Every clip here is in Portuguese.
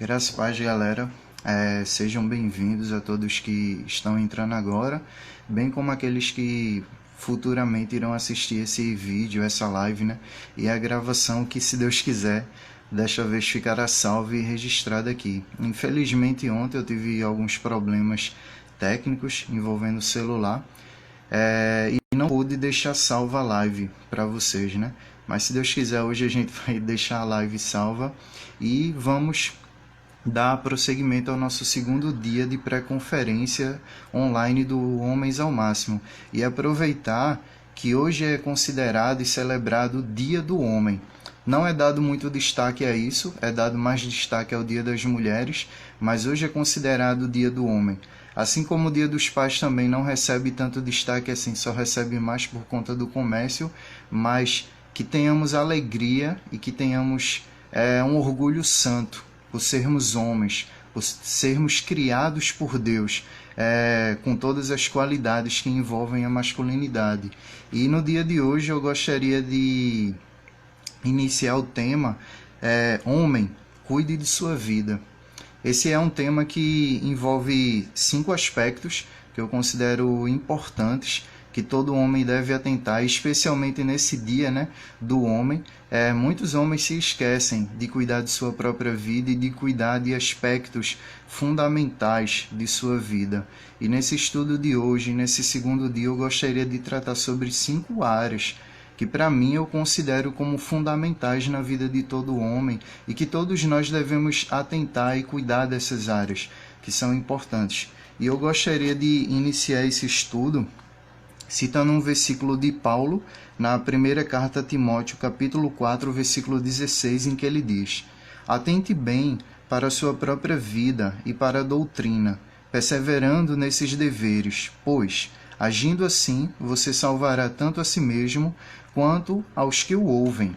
Graças a paz, galera. Sejam bem-vindos a todos que estão entrando agora, bem como aqueles que futuramente irão assistir esse vídeo, essa live, né? E a gravação que, se Deus quiser, desta vez ficará salva e registrada aqui. Infelizmente, ontem eu tive alguns problemas técnicos envolvendo o celular, e não pude deixar salva a live para vocês, né? Mas se Deus quiser, hoje a gente vai deixar a live salva e vamos dar prosseguimento ao nosso segundo dia de pré-conferência online do Homens ao Máximo e aproveitar que hoje é considerado e celebrado o Dia do Homem. Não é dado muito destaque a isso, é dado mais destaque ao Dia das Mulheres, mas hoje é considerado o Dia do Homem. Assim como o Dia dos Pais também não recebe tanto destaque assim, só recebe mais por conta do comércio, mas que tenhamos alegria e que tenhamos um orgulho santo por sermos homens, por sermos criados por Deus, com todas as qualidades que envolvem a masculinidade. E no dia de hoje eu gostaria de iniciar o tema Homem, cuide de sua vida. Esse é um tema que envolve 5 aspectos que eu considero importantes, que todo homem deve atentar, especialmente nesse dia, né, do homem. Muitos homens se esquecem de cuidar de sua própria vida e de cuidar de aspectos fundamentais de sua vida. E nesse estudo de hoje, nesse segundo dia, eu gostaria de tratar sobre 5 áreas que para mim eu considero como fundamentais na vida de todo homem e que todos nós devemos atentar e cuidar dessas áreas que são importantes. E eu gostaria de iniciar esse estudo citando um versículo de Paulo na primeira carta a Timóteo, capítulo 4, versículo 16, em que ele diz: atente bem para a sua própria vida e para a doutrina, perseverando nesses deveres, pois, agindo assim, você salvará tanto a si mesmo quanto aos que o ouvem.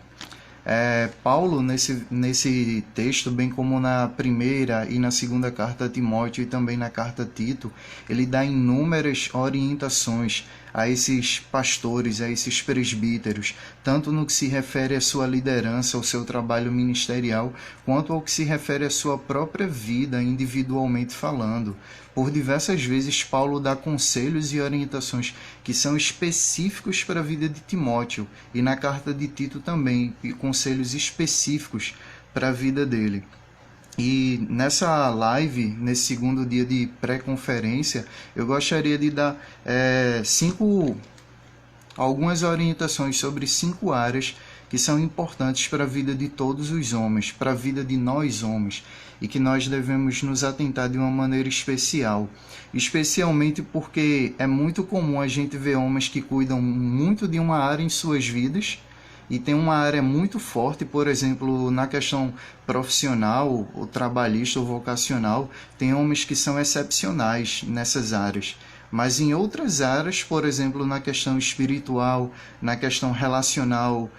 Paulo, nesse texto, bem como na primeira e na segunda carta a Timóteo e também na carta a Tito, ele dá inúmeras orientações a esses pastores, a esses presbíteros, tanto no que se refere à sua liderança, ao seu trabalho ministerial, quanto ao que se refere à sua própria vida, individualmente falando. Por diversas vezes, Paulo dá conselhos e orientações que são específicos para a vida de Timóteo, e na carta de Tito também, conselhos específicos para a vida dele. E nessa live, nesse segundo dia de pré-conferência, eu gostaria de dar algumas orientações sobre 5 áreas que são importantes para a vida de todos os homens, para a vida de nós homens, e que nós devemos nos atentar de uma maneira especial. Especialmente porque é muito comum a gente ver homens que cuidam muito de uma área em suas vidas, e tem uma área muito forte, por exemplo, na questão profissional, ou trabalhista, ou vocacional, tem homens que são excepcionais nessas áreas. Mas em outras áreas, por exemplo, na questão espiritual, na questão relacional,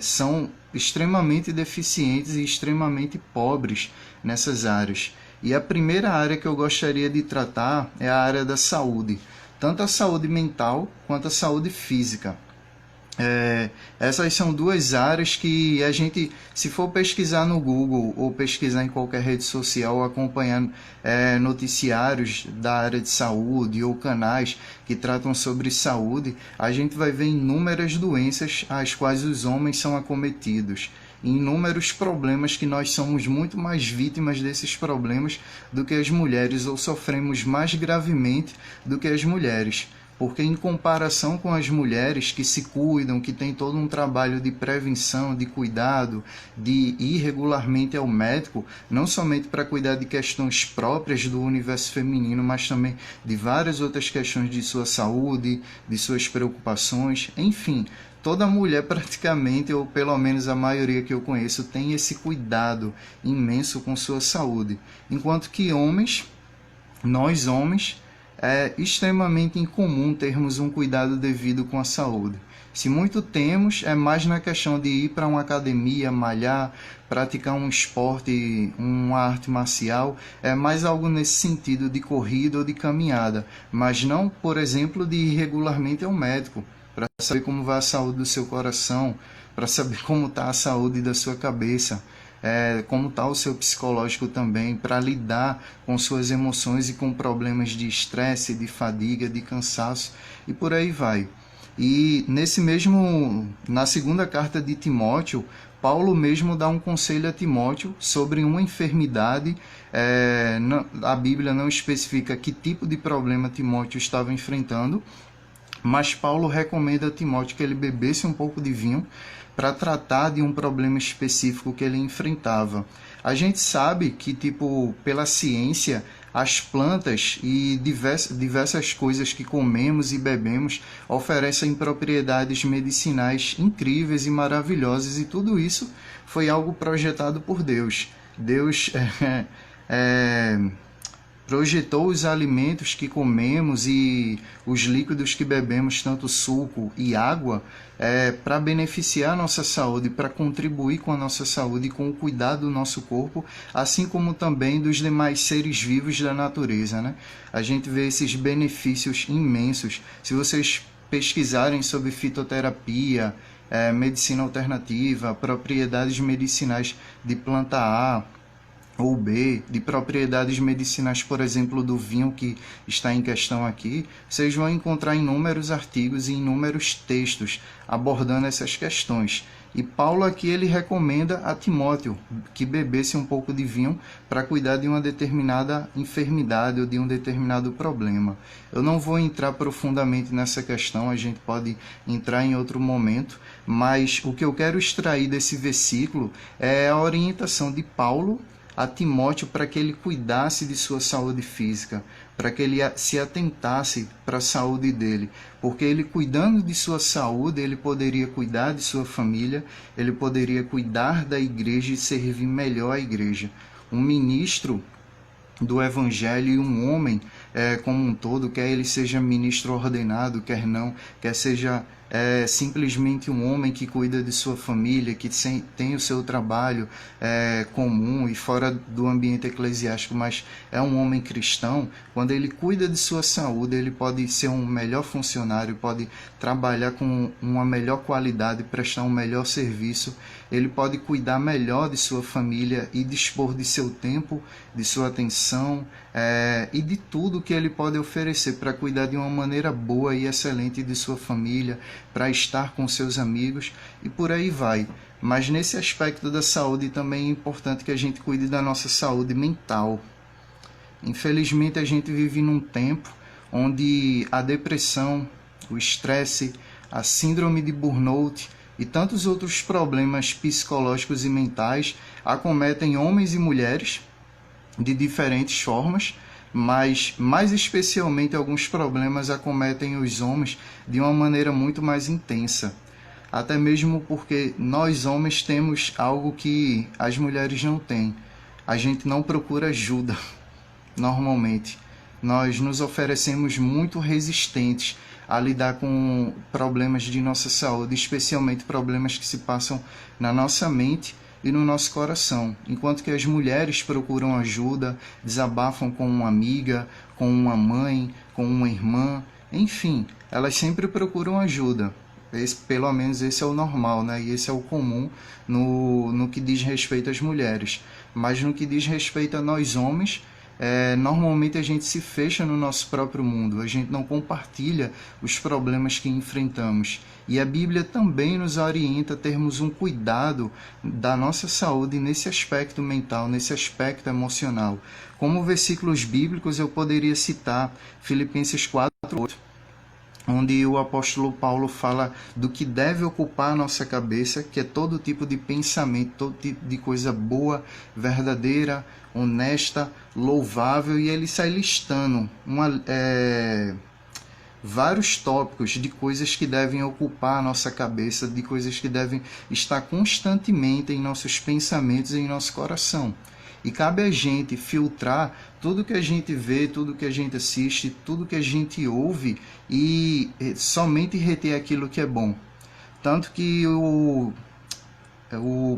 são extremamente deficientes e extremamente pobres nessas áreas. E a primeira área que eu gostaria de tratar é a área da saúde, tanto a saúde mental quanto a saúde física. Essas são 2 áreas que a gente, se for pesquisar no Google ou pesquisar em qualquer rede social, acompanhar noticiários da área de saúde ou canais que tratam sobre saúde, a gente vai ver inúmeras doenças às quais os homens são acometidos, inúmeros problemas que nós somos muito mais vítimas desses problemas do que as mulheres, ou sofremos mais gravemente do que as mulheres. Porque em comparação com as mulheres que se cuidam, que têm todo um trabalho de prevenção, de cuidado, de ir regularmente ao médico, não somente para cuidar de questões próprias do universo feminino, mas também de várias outras questões de sua saúde, de suas preocupações, enfim, toda mulher praticamente, ou pelo menos a maioria que eu conheço, tem esse cuidado imenso com sua saúde. Enquanto que nós homens, é extremamente incomum termos um cuidado devido com a saúde. Se muito temos, é mais na questão de ir para uma academia, malhar, praticar um esporte, uma arte marcial, é mais algo nesse sentido de corrida ou de caminhada, mas não, por exemplo, de ir regularmente ao médico, para saber como vai a saúde do seu coração, para saber como está a saúde da sua cabeça. como está o seu psicológico também, para lidar com suas emoções e com problemas de estresse, de fadiga, de cansaço e por aí vai. E na segunda carta de Timóteo, Paulo mesmo dá um conselho a Timóteo sobre uma enfermidade. A Bíblia não especifica que tipo de problema Timóteo estava enfrentando, mas Paulo recomenda a Timóteo que ele bebesse um pouco de vinho para tratar de um problema específico que ele enfrentava. A gente sabe que, pela ciência, as plantas e diversas coisas que comemos e bebemos oferecem propriedades medicinais incríveis e maravilhosas, e tudo isso foi algo projetado por Deus. Deus projetou os alimentos que comemos e os líquidos que bebemos, tanto suco e água, para beneficiar a nossa saúde, para contribuir com a nossa saúde e com o cuidado do nosso corpo, assim como também dos demais seres vivos da natureza, né? A gente vê esses benefícios imensos. Se vocês pesquisarem sobre fitoterapia, medicina alternativa, propriedades medicinais de planta A ou B, de propriedades medicinais, por exemplo, do vinho que está em questão aqui, vocês vão encontrar inúmeros artigos e inúmeros textos abordando essas questões. E Paulo aqui ele recomenda a Timóteo que bebesse um pouco de vinho para cuidar de uma determinada enfermidade ou de um determinado problema. Eu não vou entrar profundamente nessa questão, a gente pode entrar em outro momento, mas o que eu quero extrair desse versículo é a orientação de Paulo a Timóteo para que ele cuidasse de sua saúde física, para que ele se atentasse para a saúde dele, porque ele cuidando de sua saúde, ele poderia cuidar de sua família, ele poderia cuidar da igreja e servir melhor a igreja. Um ministro do Evangelho e um homem como um todo, quer ele seja ministro ordenado, quer não, quer seja simplesmente um homem que cuida de sua família, que tem o seu trabalho comum e fora do ambiente eclesiástico, mas é um homem cristão. Quando ele cuida de sua saúde, ele pode ser um melhor funcionário, pode trabalhar com uma melhor qualidade, prestar um melhor serviço, ele pode cuidar melhor de sua família e dispor de seu tempo, de sua atenção e de tudo que ele pode oferecer para cuidar de uma maneira boa e excelente de sua família, para estar com seus amigos e por aí vai. Mas nesse aspecto da saúde também é importante que a gente cuide da nossa saúde mental. Infelizmente a gente vive num tempo onde a depressão, o estresse, a síndrome de burnout e tantos outros problemas psicológicos e mentais acometem homens e mulheres de diferentes formas, mas mais especialmente alguns problemas acometem os homens de uma maneira muito mais intensa. Até mesmo porque nós homens temos algo que as mulheres não têm. A gente não procura ajuda, normalmente. Nós nos oferecemos muito resistentes a lidar com problemas de nossa saúde, especialmente problemas que se passam na nossa mente e no nosso coração, enquanto que as mulheres procuram ajuda, desabafam com uma amiga, com uma mãe, com uma irmã, enfim, elas sempre procuram ajuda. Pelo menos esse é o normal, né? E esse é o comum no que diz respeito às mulheres. Mas no que diz respeito a nós homens, normalmente a gente se fecha no nosso próprio mundo, a gente não compartilha os problemas que enfrentamos. E a Bíblia também nos orienta a termos um cuidado da nossa saúde nesse aspecto mental, nesse aspecto emocional. Como versículos bíblicos eu poderia citar Filipenses 4:8, onde o apóstolo Paulo fala do que deve ocupar a nossa cabeça, que é todo tipo de pensamento, todo tipo de coisa boa, verdadeira, honesta, louvável, e ele sai listando vários tópicos de coisas que devem ocupar a nossa cabeça, de coisas que devem estar constantemente em nossos pensamentos e em nosso coração. E cabe a gente filtrar tudo que a gente vê, tudo que a gente assiste, tudo que a gente ouve e somente reter aquilo que é bom. Tanto que o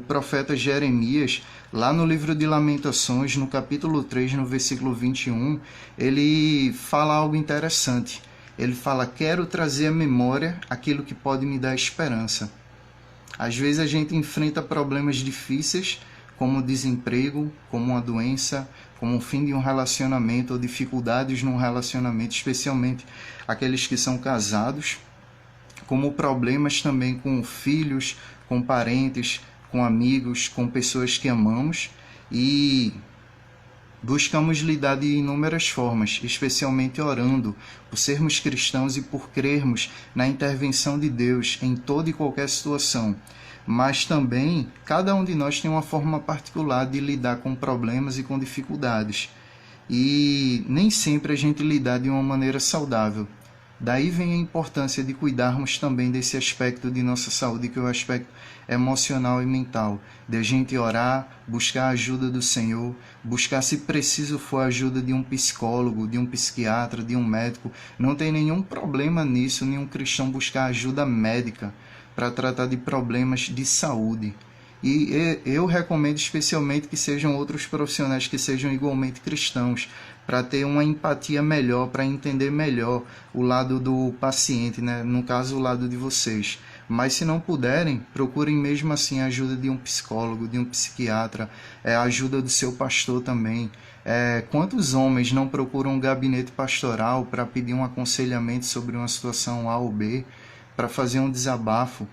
profeta Jeremias, lá no livro de Lamentações, no capítulo 3, no versículo 21, ele fala algo interessante. Ele fala: quero trazer à memória aquilo que pode me dar esperança. Às vezes a gente enfrenta problemas difíceis como desemprego, como uma doença, como o fim de um relacionamento ou dificuldades num relacionamento, especialmente aqueles que são casados, como problemas também com filhos, com parentes, com amigos, com pessoas que amamos, e buscamos lidar de inúmeras formas, especialmente orando, por sermos cristãos e por crermos na intervenção de Deus em toda e qualquer situação. Mas também, cada um de nós tem uma forma particular de lidar com problemas e com dificuldades. E nem sempre a gente lidar de uma maneira saudável. Daí vem a importância de cuidarmos também desse aspecto de nossa saúde, que é o aspecto emocional e mental, de a gente orar, buscar a ajuda do Senhor, buscar, se preciso for, a ajuda de um psicólogo, de um psiquiatra, de um médico. Não tem nenhum problema nisso, nenhum cristão buscar ajuda médica para tratar de problemas de saúde. E eu recomendo especialmente que sejam outros profissionais que sejam igualmente cristãos, para ter uma empatia melhor, para entender melhor o lado do paciente, né? No caso, o lado de vocês. Mas se não puderem, procurem mesmo assim a ajuda de um psicólogo, de um psiquiatra, a ajuda do seu pastor também. Quantos homens não procuram um gabinete pastoral para pedir um aconselhamento sobre uma situação A ou B, para fazer um desabafo?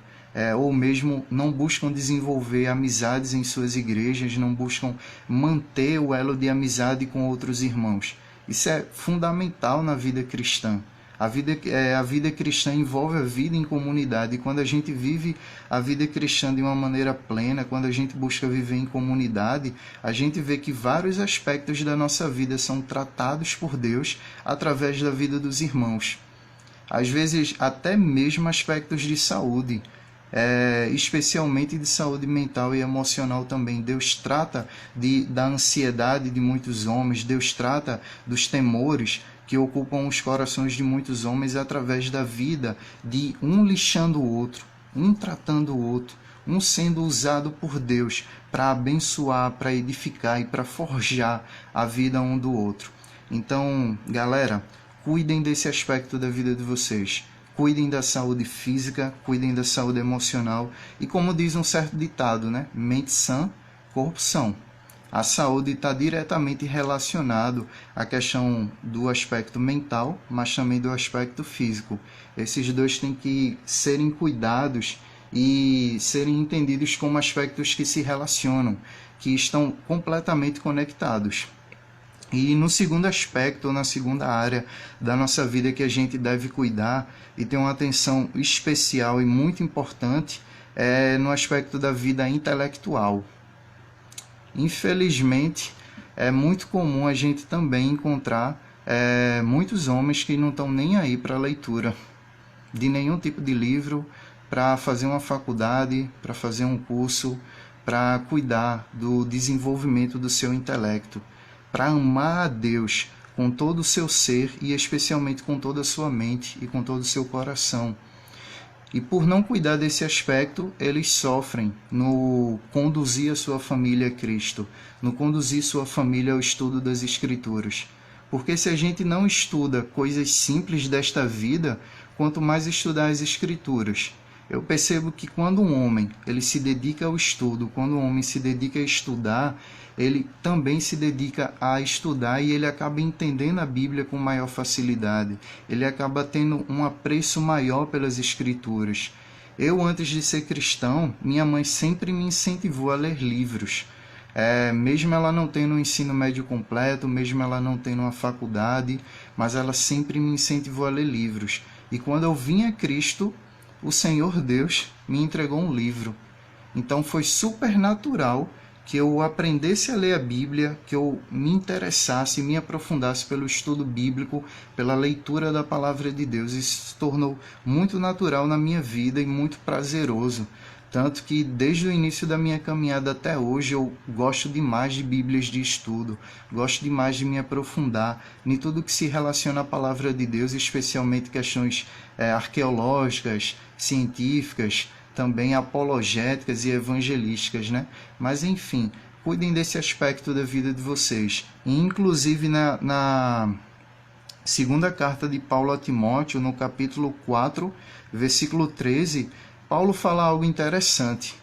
Ou mesmo não buscam desenvolver amizades em suas igrejas, não buscam manter o elo de amizade com outros irmãos. Isso é fundamental na vida cristã. A vida cristã envolve a vida em comunidade, e quando a gente vive a vida cristã de uma maneira plena, quando a gente busca viver em comunidade, a gente vê que vários aspectos da nossa vida são tratados por Deus através da vida dos irmãos. Às vezes até mesmo aspectos de saúde, especialmente de saúde mental e emocional também. Deus trata da ansiedade de muitos homens, Deus trata dos temores que ocupam os corações de muitos homens através da vida de um lixando o outro, um tratando o outro, um sendo usado por Deus para abençoar, para edificar e para forjar a vida um do outro. Então, galera, cuidem desse aspecto da vida de vocês. Cuidem da saúde física, cuidem da saúde emocional. E como diz um certo ditado, né? Mente sã, corpo são. A saúde está diretamente relacionado à questão do aspecto mental, mas também do aspecto físico. Esses dois têm que serem cuidados e serem entendidos como aspectos que se relacionam, que estão completamente conectados. E no segundo aspecto, ou na segunda área da nossa vida que a gente deve cuidar e ter uma atenção especial e muito importante, é no aspecto da vida intelectual. Infelizmente, é muito comum a gente também encontrar muitos homens que não estão nem aí para a leitura de nenhum tipo de livro, para fazer uma faculdade, para fazer um curso, para cuidar do desenvolvimento do seu intelecto, para amar a Deus com todo o seu ser e especialmente com toda a sua mente e com todo o seu coração. E por não cuidar desse aspecto, eles sofrem no conduzir a sua família a Cristo, no conduzir sua família ao estudo das Escrituras. Porque se a gente não estuda coisas simples desta vida, quanto mais estudar as Escrituras. Eu percebo que quando um homem ele se dedica ao estudo, quando um homem se dedica a estudar, ele também se dedica a estudar e ele acaba entendendo a Bíblia com maior facilidade. Ele acaba tendo um apreço maior pelas Escrituras. Eu, antes de ser cristão, minha mãe sempre me incentivou a ler livros. Mesmo ela não tendo um ensino médio completo, mesmo ela não tendo uma faculdade, mas ela sempre me incentivou a ler livros. E quando eu vim a Cristo, o Senhor Deus me entregou um livro. Então foi super natural que eu aprendesse a ler a Bíblia, que eu me interessasse e me aprofundasse pelo estudo bíblico, pela leitura da palavra de Deus. Isso se tornou muito natural na minha vida e muito prazeroso. Tanto que desde o início da minha caminhada até hoje eu gosto demais de Bíblias de estudo, gosto demais de me aprofundar em tudo que se relaciona à palavra de Deus, especialmente questões arqueológicas, científicas, também apologéticas e evangelísticas, né? Mas enfim, cuidem desse aspecto da vida de vocês. E, inclusive na segunda carta de Paulo a Timóteo, no capítulo 4, versículo 13, Paulo fala algo interessante,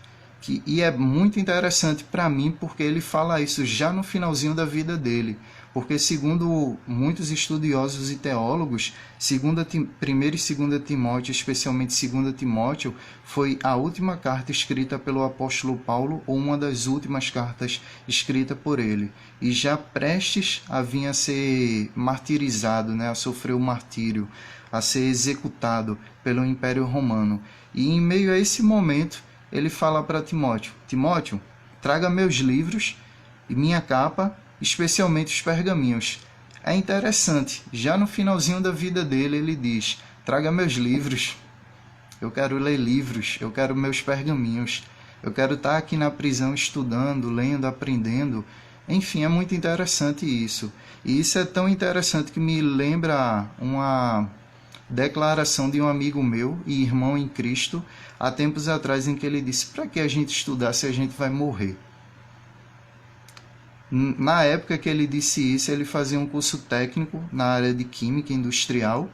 E é muito interessante para mim porque ele fala isso já no finalzinho da vida dele. Porque segundo muitos estudiosos e teólogos, 1ª e 2ª Timóteo, especialmente 2ª Timóteo, foi a última carta escrita pelo apóstolo Paulo, ou uma das últimas cartas escrita por ele. E já prestes a vir a ser martirizado, né, a sofrer o martírio, a ser executado pelo Império Romano. E em meio a esse momento, ele fala para Timóteo: Timóteo, traga meus livros e minha capa, especialmente os pergaminhos. É interessante, já no finalzinho da vida dele, ele diz: traga meus livros, eu quero ler livros, eu quero meus pergaminhos, eu quero estar aqui na prisão estudando, lendo, aprendendo. Enfim, é muito interessante isso. E isso é tão interessante que me lembra uma declaração de um amigo meu e irmão em Cristo, há tempos atrás, em que ele disse: para que a gente estudar se a gente vai morrer? Na época que ele disse isso, ele fazia um curso técnico na área de química industrial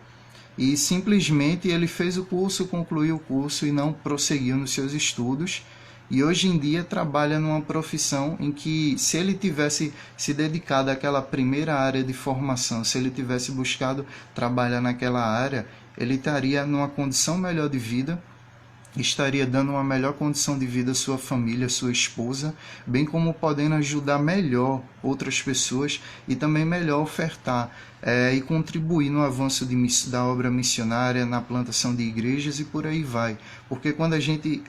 e simplesmente ele fez o curso, concluiu o curso e não prosseguiu nos seus estudos. E hoje em dia trabalha numa profissão em que, se ele tivesse se dedicado àquela primeira área de formação, se ele tivesse buscado trabalhar naquela área, ele estaria numa condição melhor de vida, estaria dando uma melhor condição de vida à sua família, à sua esposa, bem como podendo ajudar melhor outras pessoas e também melhor ofertar e contribuir no avanço da obra missionária, na plantação de igrejas e por aí vai. Porque quando a gente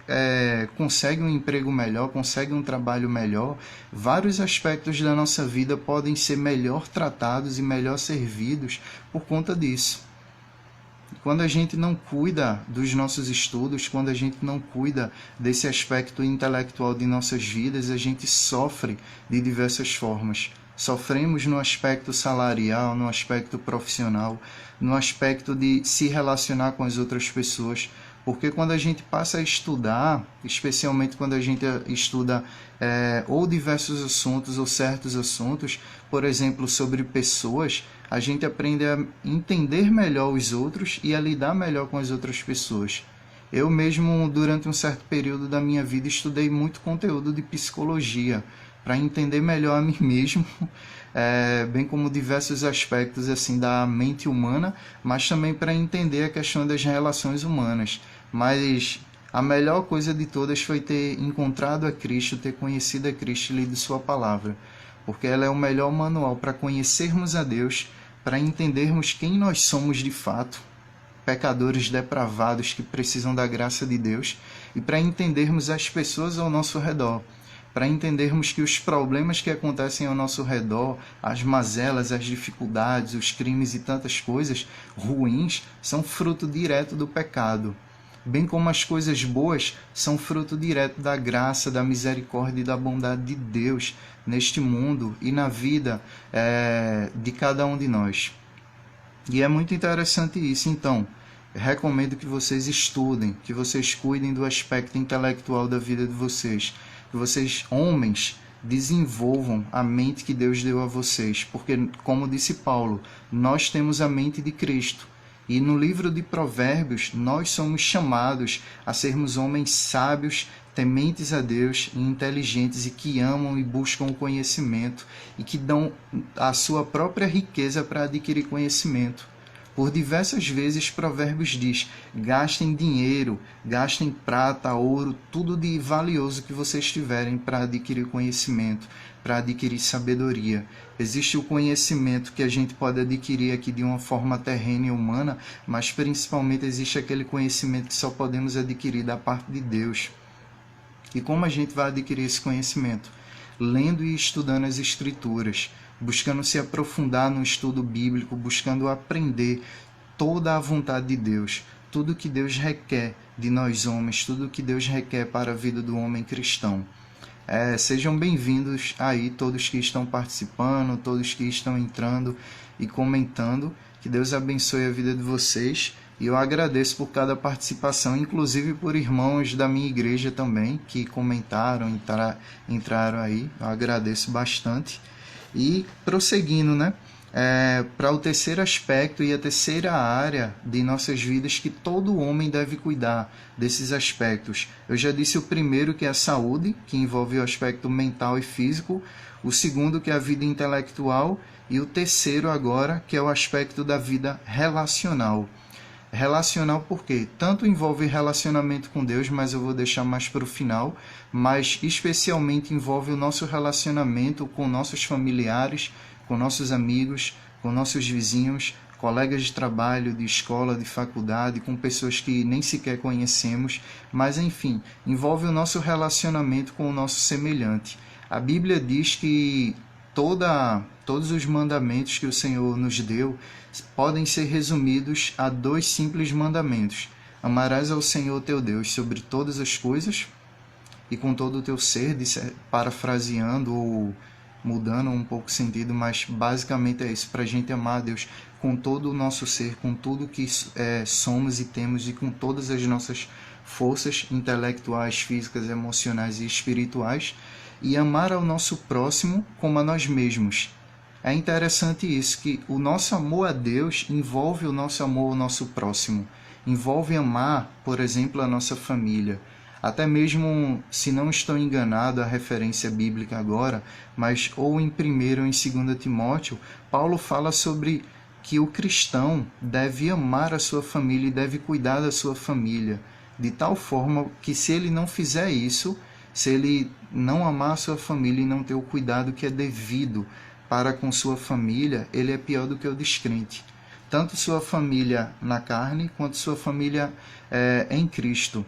consegue um emprego melhor, consegue um trabalho melhor, vários aspectos da nossa vida podem ser melhor tratados e melhor servidos por conta disso. Quando a gente não cuida dos nossos estudos, quando a gente não cuida desse aspecto intelectual de nossas vidas, a gente sofre de diversas formas. Sofremos no aspecto salarial, no aspecto profissional, no aspecto de se relacionar com as outras pessoas. Porque quando a gente passa a estudar, especialmente quando a gente estuda ou diversos assuntos ou certos assuntos, por exemplo, sobre pessoas, a gente aprende a entender melhor os outros e a lidar melhor com as outras pessoas. Eu mesmo, durante um certo período da minha vida, estudei muito conteúdo de psicologia para entender melhor a mim mesmo, bem como diversos aspectos assim da mente humana, mas também para entender a questão das relações humanas. Mas a melhor coisa de todas foi ter encontrado a Cristo, ter conhecido a Cristo e lido sua palavra, porque ela é o melhor manual para conhecermos a Deus, para entendermos quem nós somos de fato, pecadores depravados que precisam da graça de Deus, e para entendermos as pessoas ao nosso redor, para entendermos que os problemas que acontecem ao nosso redor, as mazelas, as dificuldades, os crimes e tantas coisas ruins são fruto direto do pecado, bem como as coisas boas são fruto direto da graça, da misericórdia e da bondade de Deus neste mundo e na vida de cada um de nós. E é muito interessante isso. Então, recomendo que vocês estudem, que vocês cuidem do aspecto intelectual da vida de vocês, que vocês, homens, desenvolvam a mente que Deus deu a vocês, porque, como disse Paulo, nós temos a mente de Cristo. E no livro de Provérbios, nós somos chamados a sermos homens sábios, tementes a Deus e inteligentes e que amam e buscam o conhecimento e que dão a sua própria riqueza para adquirir conhecimento. Por diversas vezes, Provérbios diz: gastem dinheiro, gastem prata, ouro, tudo de valioso que vocês tiverem para adquirir conhecimento, para adquirir sabedoria. Existe o conhecimento que a gente pode adquirir aqui de uma forma terrena e humana, mas principalmente existe aquele conhecimento que só podemos adquirir da parte de Deus. E como a gente vai adquirir esse conhecimento? Lendo e estudando as Escrituras, buscando se aprofundar no estudo bíblico, buscando aprender toda a vontade de Deus, tudo que Deus requer de nós homens, tudo que Deus requer para a vida do homem cristão. Sejam bem-vindos aí todos que estão participando, todos que estão entrando e comentando. Que Deus abençoe a vida de vocês. E eu agradeço por cada participação, inclusive por irmãos da minha igreja também, que comentaram, entraram aí. Eu agradeço bastante. E prosseguindo, né? para o terceiro aspecto e a terceira área de nossas vidas que todo homem deve cuidar desses aspectos. Eu já disse o primeiro, que é a saúde, que envolve o aspecto mental e físico, o segundo, que é a vida intelectual, e o terceiro agora, que é o aspecto da vida relacional. Relacional porque tanto envolve relacionamento com Deus, mas eu vou deixar mais para o final, mas especialmente envolve o nosso relacionamento com nossos familiares, com nossos amigos, com nossos vizinhos, colegas de trabalho, de escola, de faculdade, com pessoas que nem sequer conhecemos, mas enfim, envolve o nosso relacionamento com o nosso semelhante. A Bíblia diz que todos os mandamentos que o Senhor nos deu podem ser resumidos a 2 simples mandamentos: amarás ao Senhor teu Deus sobre todas as coisas e com todo o teu ser, parafraseando ou mudando um pouco o sentido, mas basicamente é isso, para a gente amar a Deus com todo o nosso ser, com tudo que somos e temos, e com todas as nossas forças intelectuais, físicas, emocionais e espirituais, e amar ao nosso próximo como a nós mesmos. É interessante isso, que o nosso amor a Deus envolve o nosso amor ao nosso próximo, envolve amar, por exemplo, a nossa família. Até mesmo, se não estou enganado, a referência bíblica agora, mas ou em 1º ou em 2º Timóteo, Paulo fala sobre que o cristão deve amar a sua família e deve cuidar da sua família, de tal forma que se ele não fizer isso, se ele não amar a sua família e não ter o cuidado que é devido para com sua família, ele é pior do que o descrente. Tanto sua família na carne, quanto sua família em Cristo.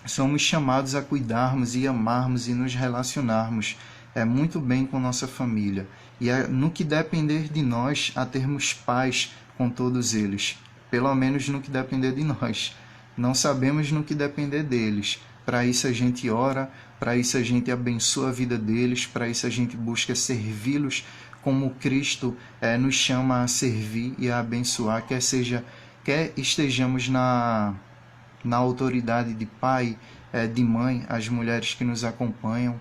Somos chamados a cuidarmos e amarmos e nos relacionarmos muito bem com nossa família. E no que depender de nós, a termos paz com todos eles. Pelo menos no que depender de nós. Não sabemos no que depender deles. Para isso a gente ora, para isso a gente abençoa a vida deles, para isso a gente busca servi-los como Cristo nos chama a servir e a abençoar, quer estejamos na autoridade de pai, de mãe, as mulheres que nos acompanham,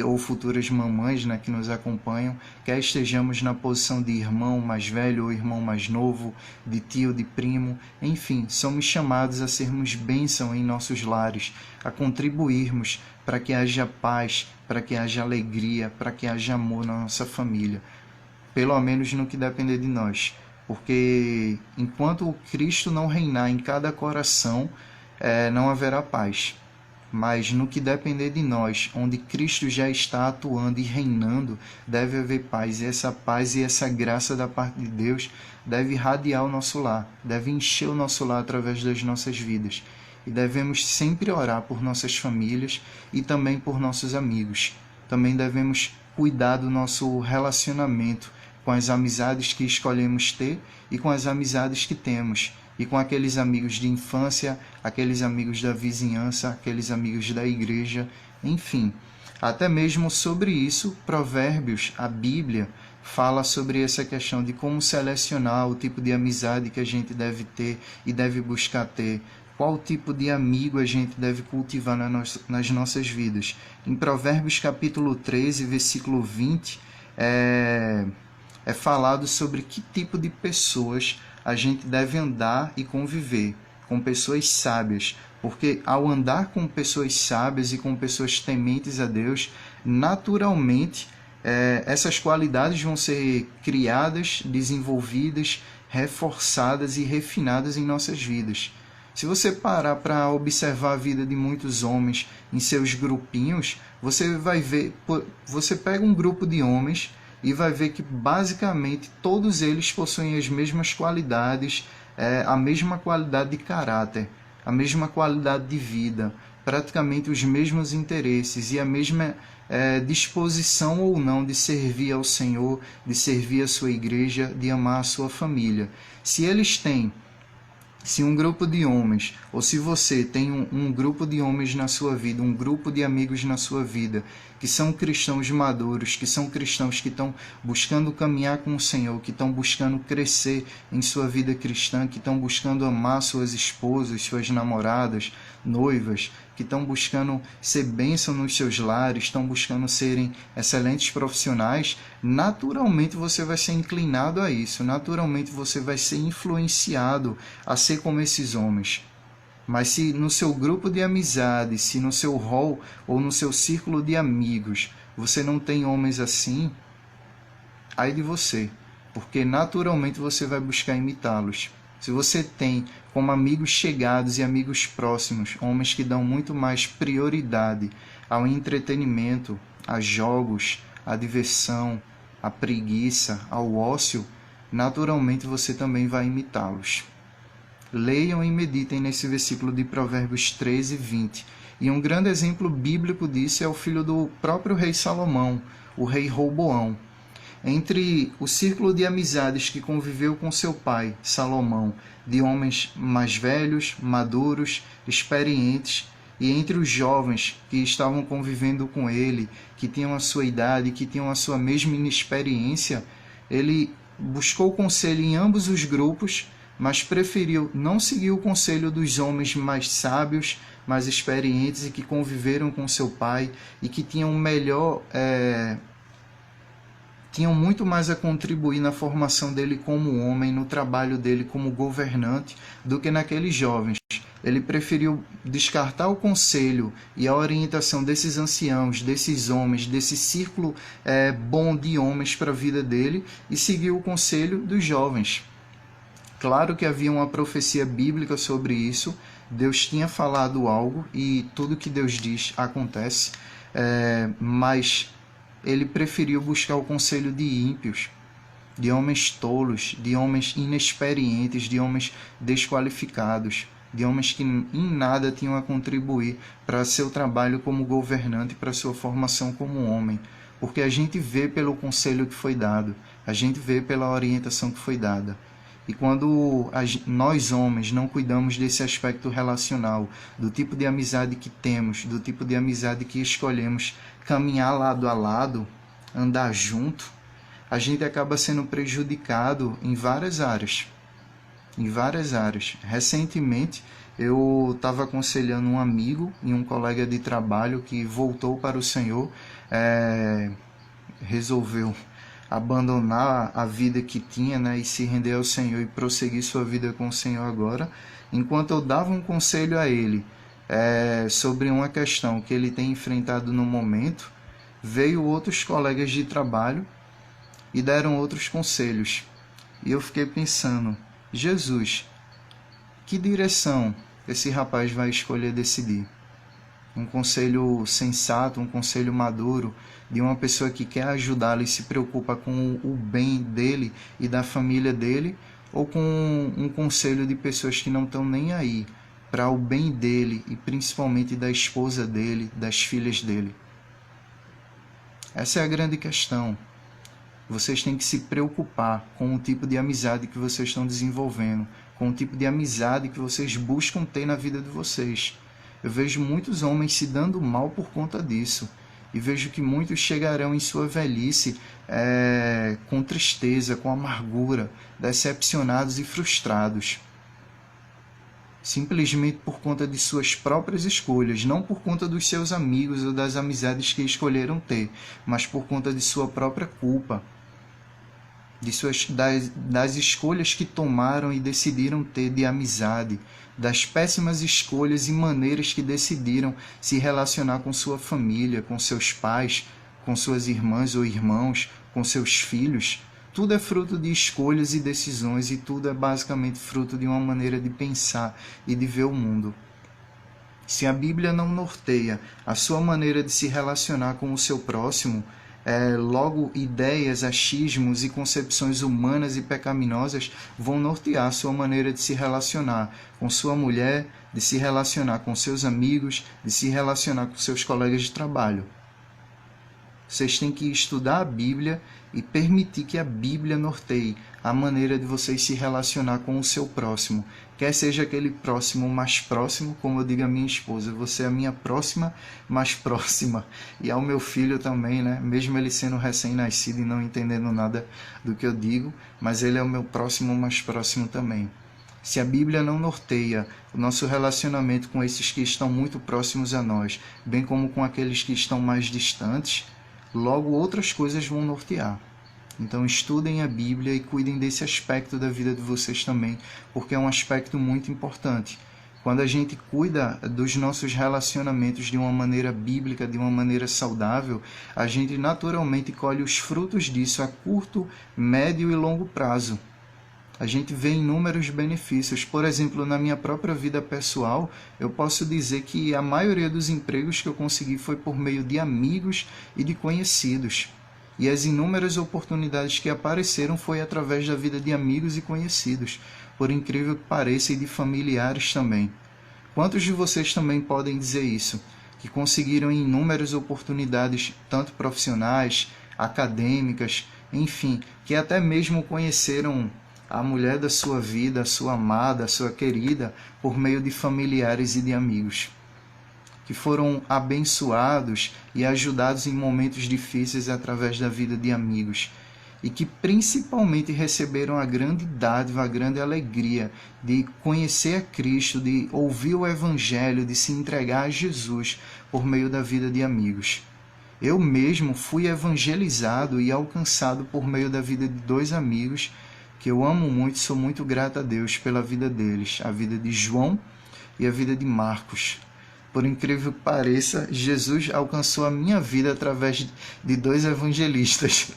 ou futuras mamães, né, que nos acompanham, quer estejamos na posição de irmão mais velho ou irmão mais novo, de tio, de primo, enfim, somos chamados a sermos bênção em nossos lares, a contribuirmos para que haja paz, para que haja alegria, para que haja amor na nossa família, pelo menos no que depender de nós, porque enquanto o Cristo não reinar em cada coração, não haverá paz. Mas no que depender de nós, onde Cristo já está atuando e reinando, deve haver paz. E essa paz e essa graça da parte de Deus deve irradiar o nosso lar, deve encher o nosso lar através das nossas vidas. E devemos sempre orar por nossas famílias e também por nossos amigos. Também devemos cuidar do nosso relacionamento com as amizades que escolhemos ter e com as amizades que temos. E com aqueles amigos de infância, aqueles amigos da vizinhança, aqueles amigos da igreja, enfim. Até mesmo sobre isso, Provérbios, a Bíblia, fala sobre essa questão de como selecionar o tipo de amizade que a gente deve ter e deve buscar ter. Qual tipo de amigo a gente deve cultivar nas nossas vidas. Em Provérbios capítulo 13, versículo 20, é falado sobre que tipo de pessoas a gente deve andar e conviver, com pessoas sábias, porque ao andar com pessoas sábias e com pessoas tementes a Deus, naturalmente essas qualidades vão ser criadas, desenvolvidas, reforçadas e refinadas em nossas vidas. Se você parar para observar a vida de muitos homens em seus grupinhos, você vai ver, você pega um grupo de homens e vai ver que basicamente todos eles possuem as mesmas qualidades, a mesma qualidade de caráter, a mesma qualidade de vida, praticamente os mesmos interesses e a mesma disposição ou não de servir ao Senhor, de servir a sua igreja, de amar a sua família. Se um grupo de homens, ou se você tem um grupo de homens na sua vida, um grupo de amigos na sua vida, que são cristãos maduros, que são cristãos que estão buscando caminhar com o Senhor, que estão buscando crescer em sua vida cristã, que estão buscando amar suas esposas, suas namoradas, noivas, que que estão buscando ser bênção nos seus lares, estão buscando serem excelentes profissionais, naturalmente você vai ser inclinado a isso, naturalmente você vai ser influenciado a ser como esses homens. Mas se no seu grupo de amizade, se no seu hall ou no seu círculo de amigos você não tem homens assim, ai de você, porque naturalmente você vai buscar imitá-los. Se você tem como amigos chegados e amigos próximos homens que dão muito mais prioridade ao entretenimento, a jogos, à diversão, à preguiça, ao ócio, naturalmente você também vai imitá-los. Leiam e meditem nesse versículo de Provérbios 13, 20. E um grande exemplo bíblico disso é o filho do próprio rei Salomão, o rei Roboão. Entre o círculo de amizades que conviveu com seu pai, Salomão, de homens mais velhos, maduros, experientes, e entre os jovens que estavam convivendo com ele, que tinham a sua idade, que tinham a sua mesma inexperiência, ele buscou conselho em ambos os grupos, mas preferiu não seguir o conselho dos homens mais sábios, mais experientes e que conviveram com seu pai e que tinham tinham muito mais a contribuir na formação dele como homem, no trabalho dele como governante, do que naqueles jovens. Ele preferiu descartar o conselho e a orientação desses anciãos, desses homens, desse círculo bom de homens para a vida dele e seguir o conselho dos jovens. Claro que havia uma profecia bíblica sobre isso, Deus tinha falado algo e tudo que Deus diz acontece, mas ele preferiu buscar o conselho de ímpios, de homens tolos, de homens inexperientes, de homens desqualificados, de homens que em nada tinham a contribuir para seu trabalho como governante, para sua formação como homem. Porque a gente vê pelo conselho que foi dado, a gente vê pela orientação que foi dada. E quando nós homens não cuidamos desse aspecto relacional, do tipo de amizade que temos, do tipo de amizade que escolhemos caminhar lado a lado, andar junto, a gente acaba sendo prejudicado em várias áreas. Em várias áreas. Recentemente, eu estava aconselhando um amigo e um colega de trabalho que voltou para o Senhor, resolveu abandonar a vida que tinha, né, e se render ao Senhor e prosseguir sua vida com o Senhor agora. Enquanto eu dava um conselho a ele sobre uma questão que ele tem enfrentado no momento, veio outros colegas de trabalho e deram outros conselhos. E eu fiquei pensando, Jesus, que direção esse rapaz vai escolher decidir? Um conselho sensato, um conselho maduro, de uma pessoa que quer ajudá-lo e se preocupa com o bem dele e da família dele, ou com um conselho de pessoas que não estão nem aí para o bem dele e principalmente da esposa dele, das filhas dele? Essa é a grande questão. Vocês têm que se preocupar com o tipo de amizade que vocês estão desenvolvendo, com o tipo de amizade que vocês buscam ter na vida de vocês. Eu vejo muitos homens se dando mal por conta disso. E vejo que muitos chegarão em sua velhice com tristeza, com amargura, decepcionados e frustrados. Simplesmente por conta de suas próprias escolhas, não por conta dos seus amigos ou das amizades que escolheram ter, mas por conta de sua própria culpa, das escolhas que tomaram e decidiram ter de amizade, das péssimas escolhas e maneiras que decidiram se relacionar com sua família, com seus pais, com suas irmãs ou irmãos, com seus filhos. Tudo é fruto de escolhas e decisões e tudo é basicamente fruto de uma maneira de pensar e de ver o mundo. Se a Bíblia não norteia a sua maneira de se relacionar com o seu próximo, logo ideias, achismos e concepções humanas e pecaminosas vão nortear a sua maneira de se relacionar com sua mulher, de se relacionar com seus amigos, de se relacionar com seus colegas de trabalho. Vocês têm que estudar a Bíblia e permitir que a Bíblia norteie a maneira de vocês se relacionar com o seu próximo. Quer seja aquele próximo mais próximo, como eu digo à minha esposa, você é a minha próxima mais próxima. E ao meu filho também, né? Mesmo ele sendo recém-nascido e não entendendo nada do que eu digo, mas ele é o meu próximo mais próximo também. Se a Bíblia não norteia o nosso relacionamento com esses que estão muito próximos a nós, bem como com aqueles que estão mais distantes, logo outras coisas vão nortear. Então estudem a Bíblia e cuidem desse aspecto da vida de vocês também, porque é um aspecto muito importante. Quando a gente cuida dos nossos relacionamentos de uma maneira bíblica, de uma maneira saudável, a gente naturalmente colhe os frutos disso a curto, médio e longo prazo. A gente vê inúmeros benefícios. Por exemplo, na minha própria vida pessoal, eu posso dizer que a maioria dos empregos que eu consegui foi por meio de amigos e de conhecidos. E as inúmeras oportunidades que apareceram foi através da vida de amigos e conhecidos, por incrível que pareça, e de familiares também. Quantos de vocês também podem dizer isso? Que conseguiram inúmeras oportunidades, tanto profissionais, acadêmicas, enfim, que até mesmo conheceram a mulher da sua vida, a sua amada, a sua querida, por meio de familiares e de amigos, que foram abençoados e ajudados em momentos difíceis através da vida de amigos, e que principalmente receberam a grande dádiva, a grande alegria de conhecer a Cristo, de ouvir o Evangelho, de se entregar a Jesus por meio da vida de amigos. Eu mesmo fui evangelizado e alcançado por meio da vida de 2 amigos que eu amo muito, sou muito grato a Deus pela vida deles, a vida de João e a vida de Marcos. Por incrível que pareça, Jesus alcançou a minha vida através de 2 evangelistas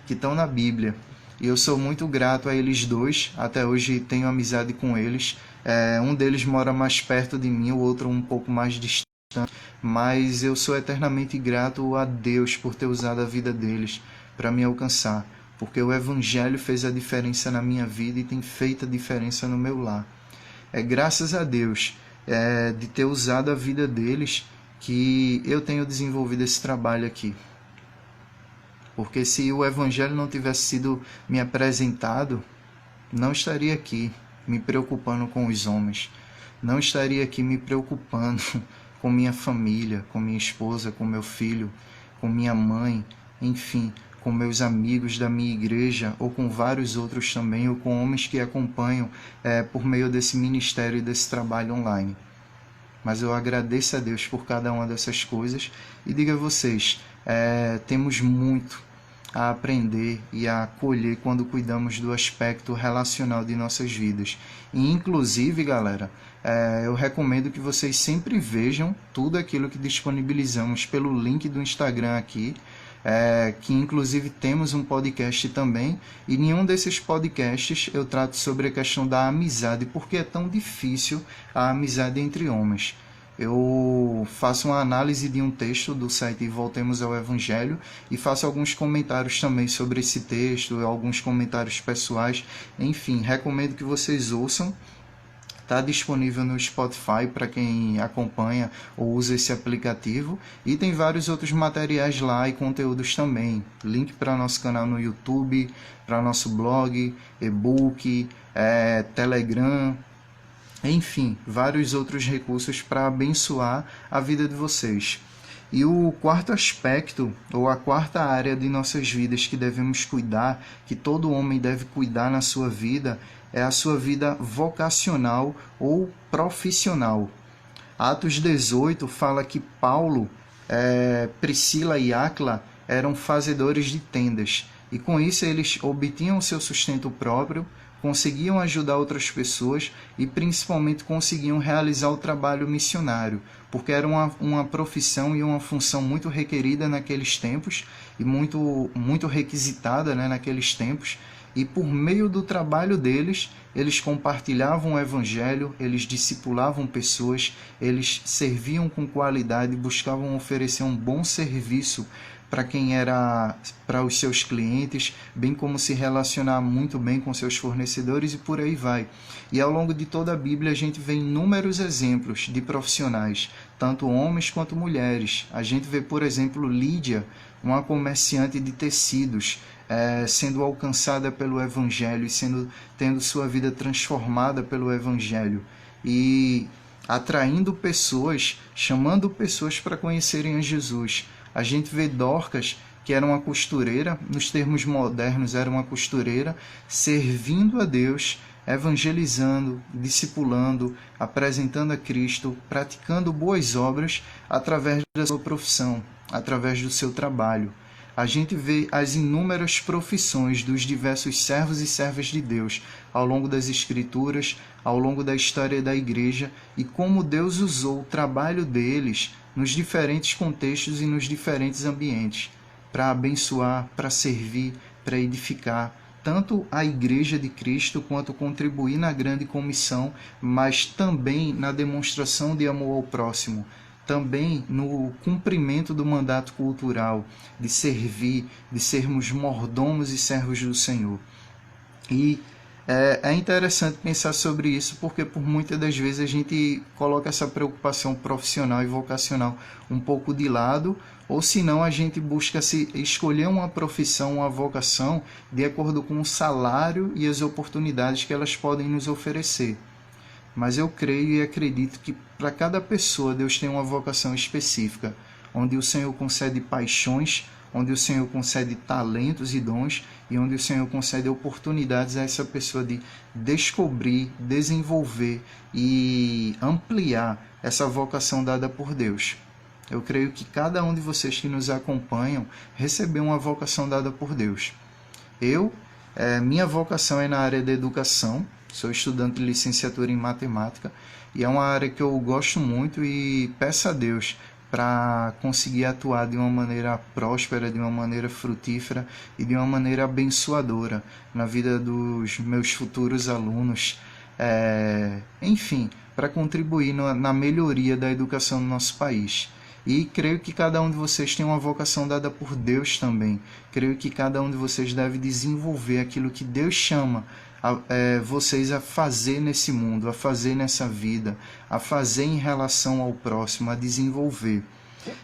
que estão na Bíblia. E eu sou muito grato a eles 2, até hoje tenho amizade com eles. Um deles mora mais perto de mim, o outro um pouco mais distante, mas eu sou eternamente grato a Deus por ter usado a vida deles para me alcançar, porque o Evangelho fez a diferença na minha vida e tem feito a diferença no meu lar. É graças a Deus de ter usado a vida deles que eu tenho desenvolvido esse trabalho aqui. Porque se o Evangelho não tivesse sido me apresentado, não estaria aqui me preocupando com os homens, não estaria aqui me preocupando com minha família, com minha esposa, com meu filho, com minha mãe, enfim, com meus amigos da minha igreja, ou com vários outros também, ou com homens que acompanham por meio desse ministério e desse trabalho online. Mas eu agradeço a Deus por cada uma dessas coisas e digo a vocês, temos muito a aprender e a colher quando cuidamos do aspecto relacional de nossas vidas. E inclusive, galera, eu recomendo que vocês sempre vejam tudo aquilo que disponibilizamos pelo link do Instagram aqui, que inclusive temos um podcast também, e nenhum desses podcasts eu trato sobre a questão da amizade, porque é tão difícil a amizade entre homens. Eu faço uma análise de um texto do site Voltemos ao Evangelho e faço alguns comentários também sobre esse texto, alguns comentários pessoais, enfim, recomendo que vocês ouçam. Está disponível no Spotify para quem acompanha ou usa esse aplicativo. E tem vários outros materiais lá e conteúdos também. Link para nosso canal no YouTube, para nosso blog, e-book, Telegram. Enfim, vários outros recursos para abençoar a vida de vocês. E o quarto aspecto, ou a quarta área de nossas vidas que devemos cuidar, que todo homem deve cuidar na sua vida, é a sua vida vocacional ou profissional. Atos 18 fala que Paulo, Priscila e Áquila eram fazedores de tendas, e com isso eles obtinham seu sustento próprio, conseguiam ajudar outras pessoas e principalmente conseguiam realizar o trabalho missionário, porque era uma profissão e uma função muito requerida naqueles tempos e muito requisitada, né, naqueles tempos. E por meio do trabalho deles, eles compartilhavam o Evangelho, eles discipulavam pessoas, eles serviam com qualidade, buscavam oferecer um bom serviço para os seus clientes, bem como se relacionar muito bem com seus fornecedores e por aí vai. E ao longo de toda a Bíblia a gente vê inúmeros exemplos de profissionais, tanto homens quanto mulheres. A gente vê, por exemplo, Lídia, uma comerciante de tecidos, sendo alcançada pelo Evangelho e tendo sua vida transformada pelo Evangelho e atraindo pessoas, chamando pessoas para conhecerem a Jesus. A gente vê Dorcas, que era uma costureira, nos termos modernos era uma costureira, servindo a Deus, evangelizando, discipulando, apresentando a Cristo, praticando boas obras através da sua profissão, através do seu trabalho. A gente vê as inúmeras profissões dos diversos servos e servas de Deus ao longo das Escrituras, ao longo da história da Igreja, e como Deus usou o trabalho deles nos diferentes contextos e nos diferentes ambientes, para abençoar, para servir, para edificar, tanto a Igreja de Cristo quanto contribuir na grande comissão, mas também na demonstração de amor ao próximo, também no cumprimento do mandato cultural, de servir, de sermos mordomos e servos do Senhor. E é interessante pensar sobre isso, porque por muitas das vezes a gente coloca essa preocupação profissional e vocacional um pouco de lado, ou senão a gente busca se escolher uma profissão, uma vocação, de acordo com o salário e as oportunidades que elas podem nos oferecer. Mas eu creio e acredito que para cada pessoa Deus tem uma vocação específica, onde o Senhor concede paixões, onde o Senhor concede talentos e dons, e onde o Senhor concede oportunidades a essa pessoa de descobrir, desenvolver e ampliar essa vocação dada por Deus. Eu creio que cada um de vocês que nos acompanham recebeu uma vocação dada por Deus. Minha vocação é na área da educação. Sou estudante de licenciatura em matemática e é uma área que eu gosto muito e peço a Deus para conseguir atuar de uma maneira próspera, de uma maneira frutífera e de uma maneira abençoadora na vida dos meus futuros alunos. Enfim, para contribuir na melhoria da educação do nosso país. E creio que cada um de vocês tem uma vocação dada por Deus também. Creio que cada um de vocês deve desenvolver aquilo que Deus chama vocês a fazer nesse mundo, a fazer nessa vida, a fazer em relação ao próximo, a desenvolver.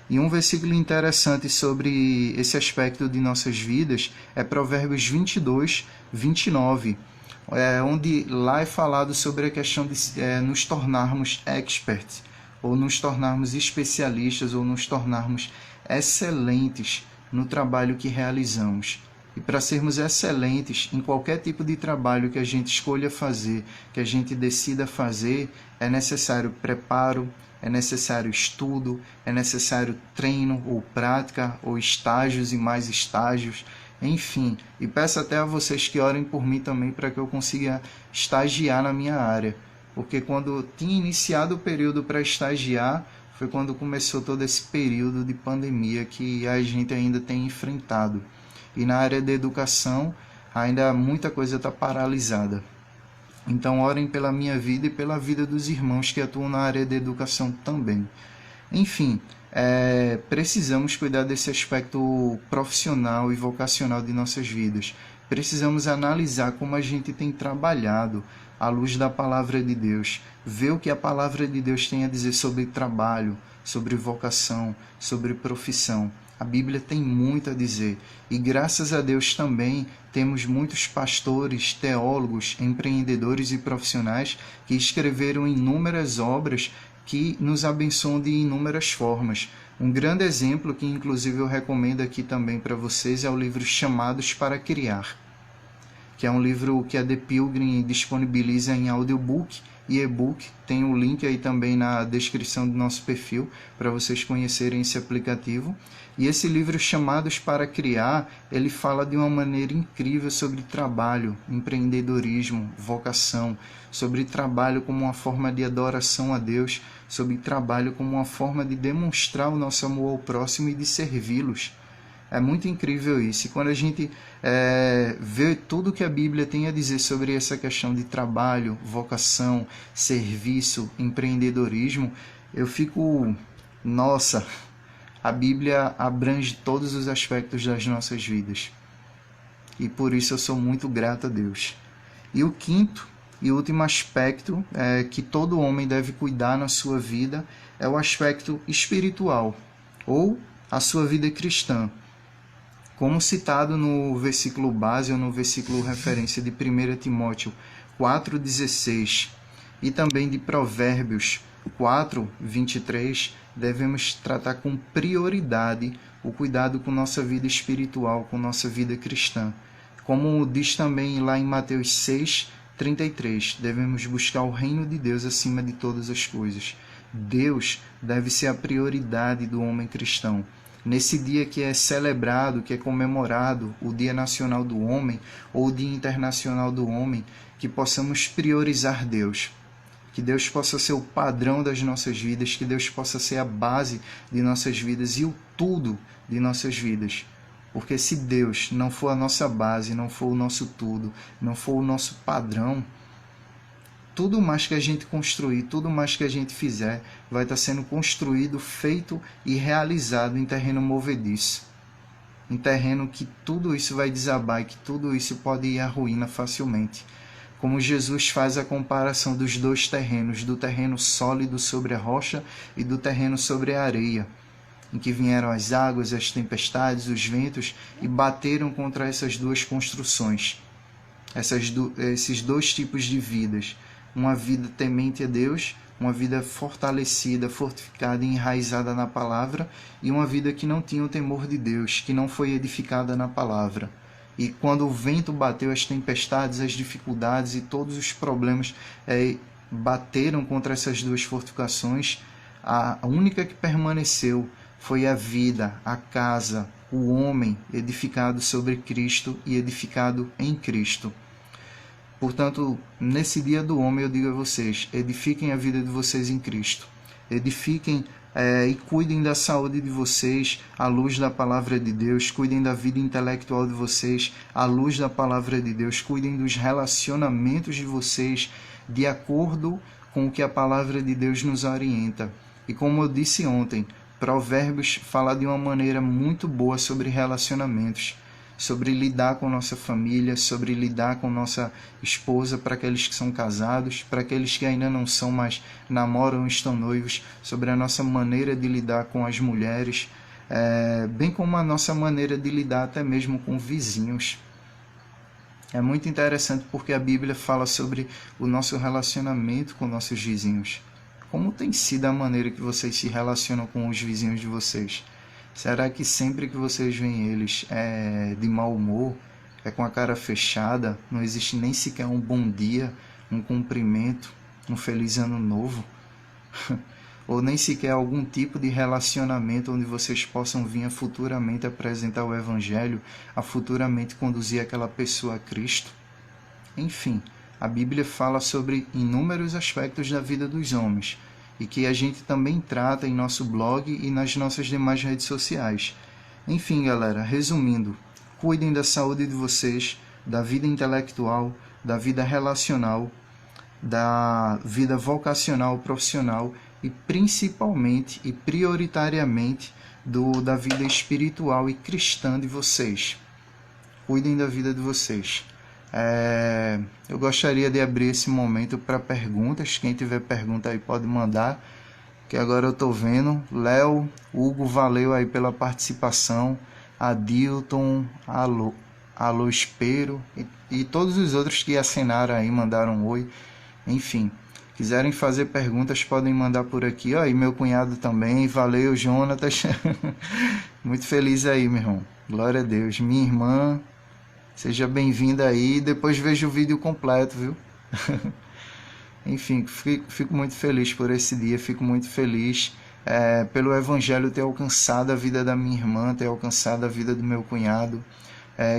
E um versículo interessante sobre esse aspecto de nossas vidas é Provérbios 22, 29, onde lá é falado sobre a questão de nos tornarmos experts, ou nos tornarmos especialistas, ou nos tornarmos excelentes no trabalho que realizamos. E para sermos excelentes em qualquer tipo de trabalho que a gente escolha fazer, que a gente decida fazer, é necessário preparo, é necessário estudo, é necessário treino ou prática, ou estágios e mais estágios, enfim. E peço até a vocês que orem por mim também para que eu consiga estagiar na minha área. Porque quando tinha iniciado o período para estagiar, foi quando começou todo esse período de pandemia que a gente ainda tem enfrentado. E na área da educação, ainda muita coisa está paralisada. Então, orem pela minha vida e pela vida dos irmãos que atuam na área da educação também. Enfim, precisamos cuidar desse aspecto profissional e vocacional de nossas vidas. Precisamos analisar como a gente tem trabalhado à luz da palavra de Deus. Ver o que a palavra de Deus tem a dizer sobre trabalho, sobre vocação, sobre profissão. A Bíblia tem muito a dizer e graças a Deus também temos muitos pastores, teólogos, empreendedores e profissionais que escreveram inúmeras obras que nos abençoam de inúmeras formas. Um grande exemplo que inclusive eu recomendo aqui também para vocês é o livro Chamados para Criar, que é um livro que a The Pilgrim disponibiliza em audiobook e e-book. Tem o link aí também na descrição do nosso perfil para vocês conhecerem esse aplicativo. E esse livro Chamados para Criar, ele fala de uma maneira incrível sobre trabalho, empreendedorismo, vocação, sobre trabalho como uma forma de adoração a Deus, sobre trabalho como uma forma de demonstrar o nosso amor ao próximo e de servi-los. É muito incrível isso. E quando a gente vê tudo que a Bíblia tem a dizer sobre essa questão de trabalho, vocação, serviço, empreendedorismo, eu fico, nossa, a Bíblia abrange todos os aspectos das nossas vidas. E por isso eu sou muito grato a Deus. E o quinto e último aspecto que todo homem deve cuidar na sua vida é o aspecto espiritual, ou a sua vida cristã. Como citado no versículo base ou no versículo referência de 1 Timóteo 4,16 e também de Provérbios 4:23, devemos tratar com prioridade o cuidado com nossa vida espiritual, com nossa vida cristã. Como diz também lá em Mateus 6, 33. Devemos buscar o reino de Deus acima de todas as coisas. Deus deve ser a prioridade do homem cristão. Nesse dia que é celebrado, que é comemorado o Dia Nacional do Homem ou o Dia Internacional do Homem, que possamos priorizar Deus. Que Deus possa ser o padrão das nossas vidas, que Deus possa ser a base de nossas vidas e o tudo de nossas vidas. Porque se Deus não for a nossa base, não for o nosso tudo, não for o nosso padrão, tudo mais que a gente construir, tudo mais que a gente fizer, vai estar sendo construído, feito e realizado em terreno movediço. Em terreno que tudo isso vai desabar e que tudo isso pode ir à ruína facilmente. Como Jesus faz a comparação dos dois terrenos, do terreno sólido sobre a rocha e do terreno sobre a areia, em que vieram as águas, as tempestades, os ventos e bateram contra essas duas construções, esses dois tipos de vidas. Uma vida temente a Deus, uma vida fortalecida, fortificada e enraizada na palavra, e uma vida que não tinha o temor de Deus, que não foi edificada na palavra. E quando o vento bateu, as tempestades, as dificuldades e todos os problemas bateram contra essas duas fortificações, a única que permaneceu foi a vida, a casa, o homem edificado sobre Cristo e edificado em Cristo. Portanto, nesse dia do homem eu digo a vocês, edifiquem a vida de vocês em Cristo. Edifiquem e cuidem da saúde de vocês à luz da palavra de Deus. Cuidem da vida intelectual de vocês à luz da palavra de Deus. Cuidem dos relacionamentos de vocês de acordo com o que a palavra de Deus nos orienta. E como eu disse ontem, Provérbios fala de uma maneira muito boa sobre relacionamentos, sobre lidar com nossa família, sobre lidar com nossa esposa, para aqueles que são casados, para aqueles que ainda não são, mas namoram ou estão noivos, sobre a nossa maneira de lidar com as mulheres, bem como a nossa maneira de lidar até mesmo com vizinhos. É muito interessante porque a Bíblia fala sobre o nosso relacionamento com nossos vizinhos. Como tem sido a maneira que vocês se relacionam com os vizinhos de vocês? Será que sempre que vocês veem eles é de mau humor, é com a cara fechada, não existe nem sequer um bom dia, um cumprimento, um feliz ano novo? Ou nem sequer algum tipo de relacionamento onde vocês possam vir a futuramente apresentar o Evangelho, a futuramente conduzir aquela pessoa a Cristo? Enfim, a Bíblia fala sobre inúmeros aspectos da vida dos homens, e que a gente também trata em nosso blog e nas nossas demais redes sociais. Enfim, galera, resumindo, cuidem da saúde de vocês, da vida intelectual, da vida relacional, da vida vocacional, profissional e principalmente e prioritariamente da vida espiritual e cristã de vocês. Cuidem da vida de vocês. Eu gostaria de abrir esse momento para perguntas. Quem tiver pergunta aí pode mandar, que agora eu estou vendo. Léo, Hugo, valeu aí pela participação. Adilton, Alô Espero e todos os outros que assinaram aí, mandaram um oi. Enfim, quiserem fazer perguntas podem mandar por aqui. E meu cunhado também, valeu Jonatas. Muito feliz aí, meu irmão, glória a Deus. Minha irmã, seja bem-vinda aí, depois veja o vídeo completo, viu? Enfim, fico muito feliz por esse dia, fico muito feliz pelo Evangelho ter alcançado a vida da minha irmã, ter alcançado a vida do meu cunhado,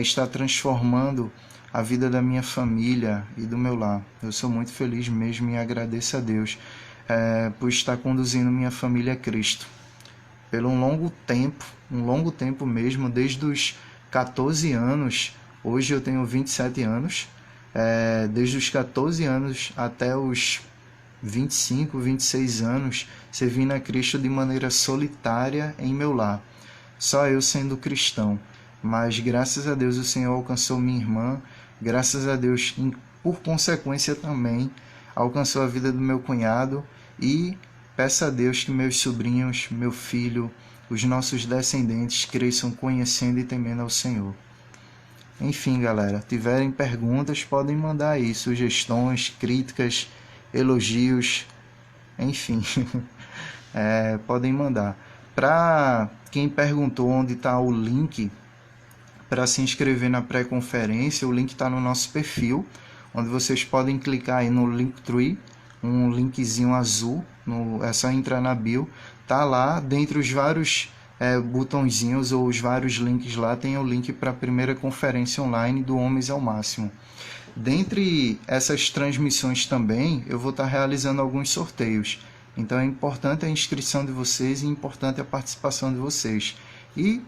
está transformando a vida da minha família e do meu lar. Eu sou muito feliz mesmo e agradeço a Deus por estar conduzindo minha família a Cristo. Pelo um longo tempo mesmo, desde os 14 anos, hoje eu tenho 27 anos, desde os 14 anos até os 25, 26 anos, servindo a Cristo de maneira solitária em meu lar. Só eu sendo cristão. Mas graças a Deus o Senhor alcançou minha irmã, graças a Deus, por consequência também, alcançou a vida do meu cunhado e peço a Deus que meus sobrinhos, meu filho, os nossos descendentes cresçam conhecendo e temendo ao Senhor. Enfim, galera, tiverem perguntas, podem mandar aí, sugestões, críticas, elogios, enfim, podem mandar. Para quem perguntou onde está o link para se inscrever na pré-conferência, o link está no nosso perfil. onde vocês podem clicar aí no Linktree, um linkzinho azul, é só entrar na bio, tá lá, dentre os vários botõezinhos ou os vários links lá, tem o link para a primeira conferência online do Homens ao Máximo. Dentre essas transmissões também, eu vou estar realizando alguns sorteios. Então é importante a inscrição de vocês e importante a participação de vocês. E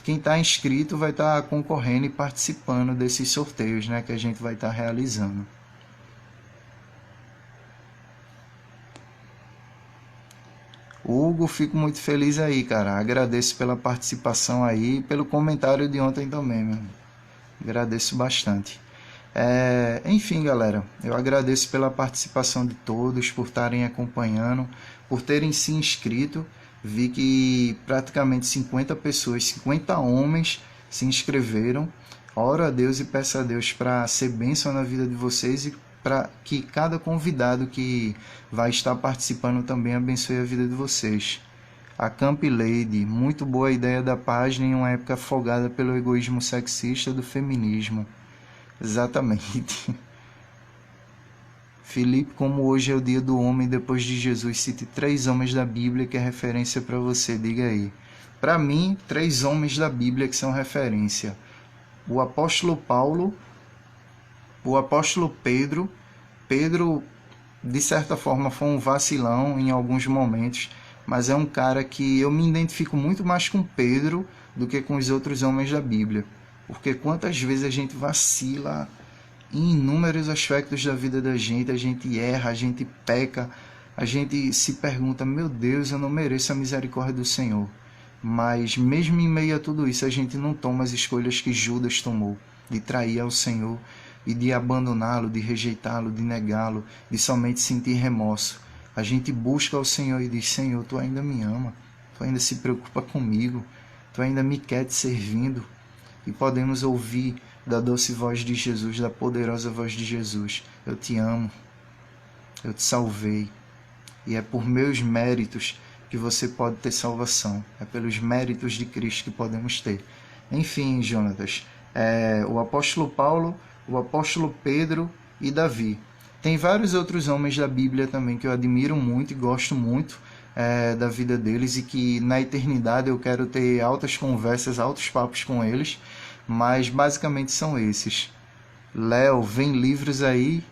quem está inscrito vai estar concorrendo e participando desses sorteios, né, que a gente vai estar realizando. Hugo, fico muito feliz aí, cara. Agradeço pela participação aí e pelo comentário de ontem também, meu. Agradeço bastante. Enfim, galera, eu agradeço pela participação de todos, por estarem acompanhando, por terem se inscrito. Vi que praticamente 50 pessoas, 50 homens se inscreveram. Oro a Deus e peço a Deus para ser bênção na vida de vocês e para que cada convidado que vai estar participando também abençoe a vida de vocês. A Camp Lady, muito boa ideia da página em uma época afogada pelo egoísmo sexista do feminismo. Exatamente. Felipe, como hoje é o dia do homem depois de Jesus, cite 3 homens da Bíblia que é referência para você, diga aí. Para mim, 3 homens da Bíblia que são referência. O apóstolo Paulo, o apóstolo Pedro. Pedro, de certa forma, foi um vacilão em alguns momentos, mas é um cara que eu me identifico muito mais com Pedro do que com os outros homens da Bíblia. Porque quantas vezes a gente vacila em inúmeros aspectos da vida da gente, a gente erra, a gente peca, a gente se pergunta, meu Deus, eu não mereço a misericórdia do Senhor. Mas mesmo em meio a tudo isso, a gente não toma as escolhas que Judas tomou, de trair ao Senhor e de abandoná-lo, de rejeitá-lo, de negá-lo, de somente sentir remorso. A gente busca ao Senhor e diz, Senhor, Tu ainda me ama, Tu ainda se preocupa comigo, Tu ainda me quer te servindo. E podemos ouvir da doce voz de Jesus, da poderosa voz de Jesus, eu te amo, eu te salvei, e é por meus méritos que você pode ter salvação, é pelos méritos de Cristo que podemos ter. Enfim, Jonatas, o apóstolo Paulo, o apóstolo Pedro e Davi. Tem vários outros homens da Bíblia também que eu admiro muito e gosto muito da vida deles e que na eternidade eu quero ter altas conversas, altos papos com eles, mas basicamente são esses. Léo, vem livros aí.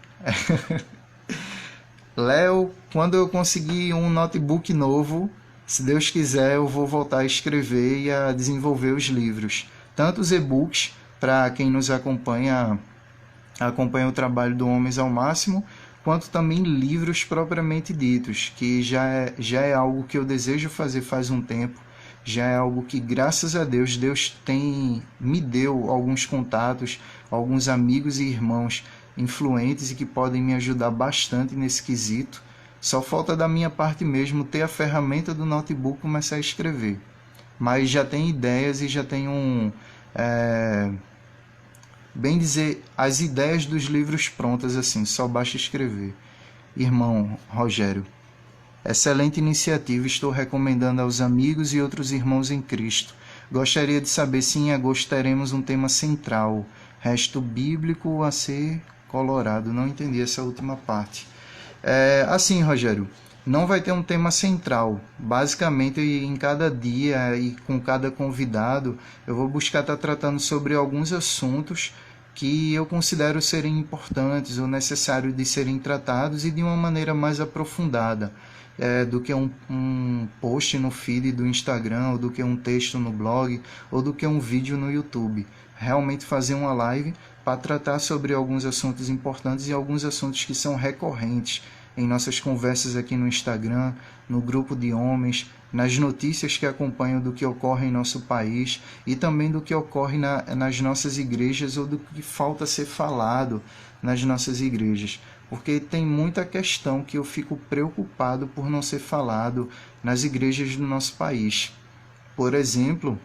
Léo, quando eu conseguir um notebook novo, se Deus quiser, eu vou voltar a escrever e a desenvolver os livros. Tanto os e-books, para quem nos acompanha o trabalho do Homens ao Máximo, quanto também livros propriamente ditos, que já é algo que eu desejo fazer faz um tempo, já é algo que, graças a Deus, me deu alguns contatos, alguns amigos e irmãos influentes e que podem me ajudar bastante nesse quesito. Só falta da minha parte mesmo ter a ferramenta do notebook e começar a escrever. Mas já tem ideias e já tenho, bem dizer, as ideias dos livros prontas, assim, só basta escrever. Irmão Rogério, excelente iniciativa, estou recomendando aos amigos e outros irmãos em Cristo. Gostaria de saber se em agosto teremos um tema central, resto bíblico a ser colorado. Não entendi essa última parte. Assim, Rogério, não vai ter um tema central. Basicamente, em cada dia e com cada convidado, eu vou buscar estar tratando sobre alguns assuntos que eu considero serem importantes ou necessários de serem tratados e de uma maneira mais aprofundada do que um post no feed do Instagram, ou do que um texto no blog, ou do que um vídeo no YouTube. Realmente fazer uma live para tratar sobre alguns assuntos importantes e alguns assuntos que são recorrentes em nossas conversas aqui no Instagram, no grupo de homens, nas notícias que acompanham do que ocorre em nosso país e também do que ocorre nas nossas igrejas ou do que falta ser falado nas nossas igrejas. Porque tem muita questão que eu fico preocupado por não ser falado nas igrejas do nosso país. Por exemplo,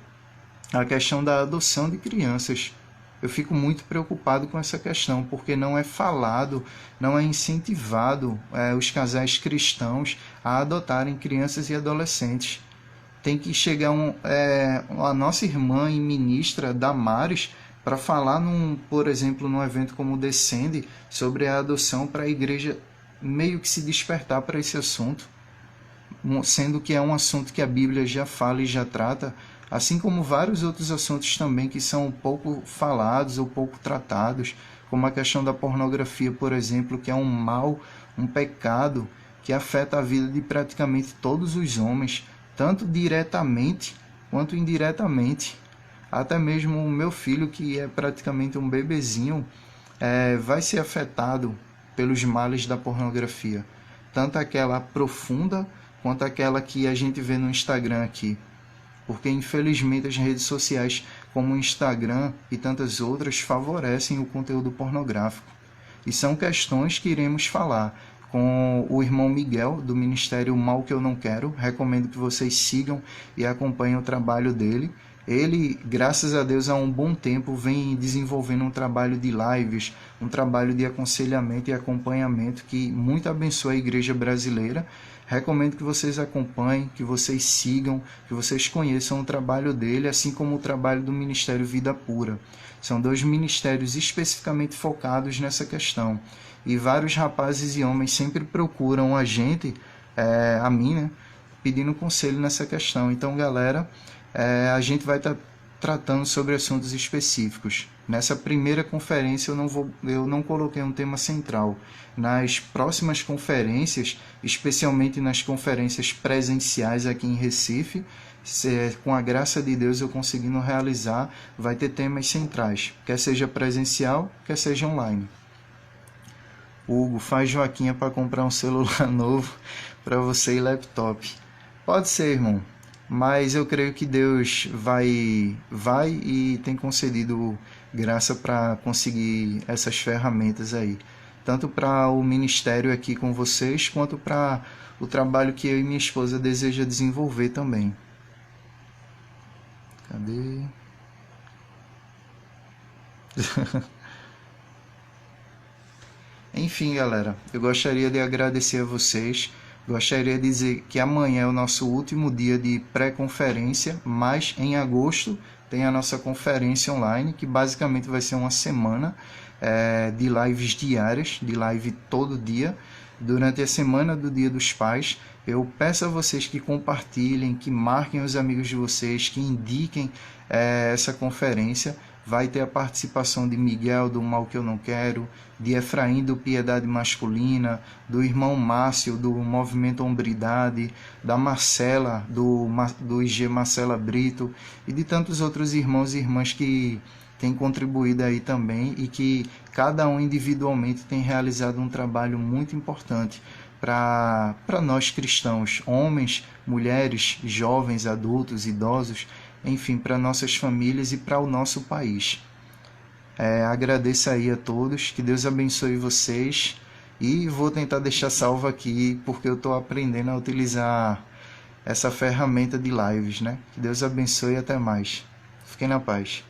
a questão da adoção de crianças. Eu fico muito preocupado com essa questão, porque não é falado, não é incentivado os casais cristãos a adotarem crianças e adolescentes. Tem que chegar a nossa irmã e ministra Damares para falar, por exemplo, num evento como o Descende, sobre a adoção, para a igreja meio que se despertar para esse assunto, sendo que é um assunto que a Bíblia já fala e já trata, assim como vários outros assuntos também que são pouco falados ou pouco tratados, como a questão da pornografia, por exemplo, que é um mal, um pecado que afeta a vida de praticamente todos os homens, tanto diretamente quanto indiretamente. Até mesmo o meu filho, que é praticamente um bebezinho, vai ser afetado pelos males da pornografia, tanto aquela profunda quanto aquela que a gente vê no Instagram aqui. Porque infelizmente as redes sociais como o Instagram e tantas outras favorecem o conteúdo pornográfico. E são questões que iremos falar com o irmão Miguel, do Ministério Mal Que Eu Não Quero. Recomendo que vocês sigam e acompanhem o trabalho dele. Ele, graças a Deus, há um bom tempo vem desenvolvendo um trabalho de lives, um trabalho de aconselhamento e acompanhamento que muito abençoa a igreja brasileira. Recomendo que vocês acompanhem, que vocês sigam, que vocês conheçam o trabalho dele, assim como o trabalho do Ministério Vida Pura. São dois ministérios especificamente focados nessa questão. E vários rapazes e homens sempre procuram a gente, a mim, né, pedindo conselho nessa questão. Então, galera, a gente vai estar tratando sobre assuntos específicos. Nessa primeira conferência eu não coloquei um tema central. Nas próximas conferências, especialmente nas conferências presenciais aqui em Recife, com a graça de Deus eu conseguindo realizar, vai ter temas centrais, quer seja presencial, quer seja online. Hugo, faz joaquinha para comprar um celular novo para você e laptop. Pode ser, irmão. Mas eu creio que Deus vai e tem concedido graça para conseguir essas ferramentas aí. Tanto para o ministério aqui com vocês, quanto para o trabalho que eu e minha esposa deseja desenvolver também. Cadê? Enfim, galera, eu gostaria de agradecer a vocês. Gostaria de dizer que amanhã é o nosso último dia de pré-conferência, mas em agosto tem a nossa conferência online, que basicamente vai ser uma semana de lives diárias, de live todo dia. Durante a semana do Dia dos Pais, eu peço a vocês que compartilhem, que marquem os amigos de vocês, que indiquem essa conferência. Vai ter a participação de Miguel, do Mal Que Eu Não Quero, de Efraim, do Piedade Masculina, do irmão Márcio, do Movimento Hombridade, da Marcela, do IG Marcela Brito, e de tantos outros irmãos e irmãs que têm contribuído aí também, e que cada um individualmente tem realizado um trabalho muito importante para nós cristãos, homens, mulheres, jovens, adultos, idosos, enfim, para nossas famílias e para o nosso país. Agradeço aí a todos, que Deus abençoe vocês, e vou tentar deixar salvo aqui porque eu estou aprendendo a utilizar essa ferramenta de lives, né? Que Deus abençoe e até mais. Fiquem na paz.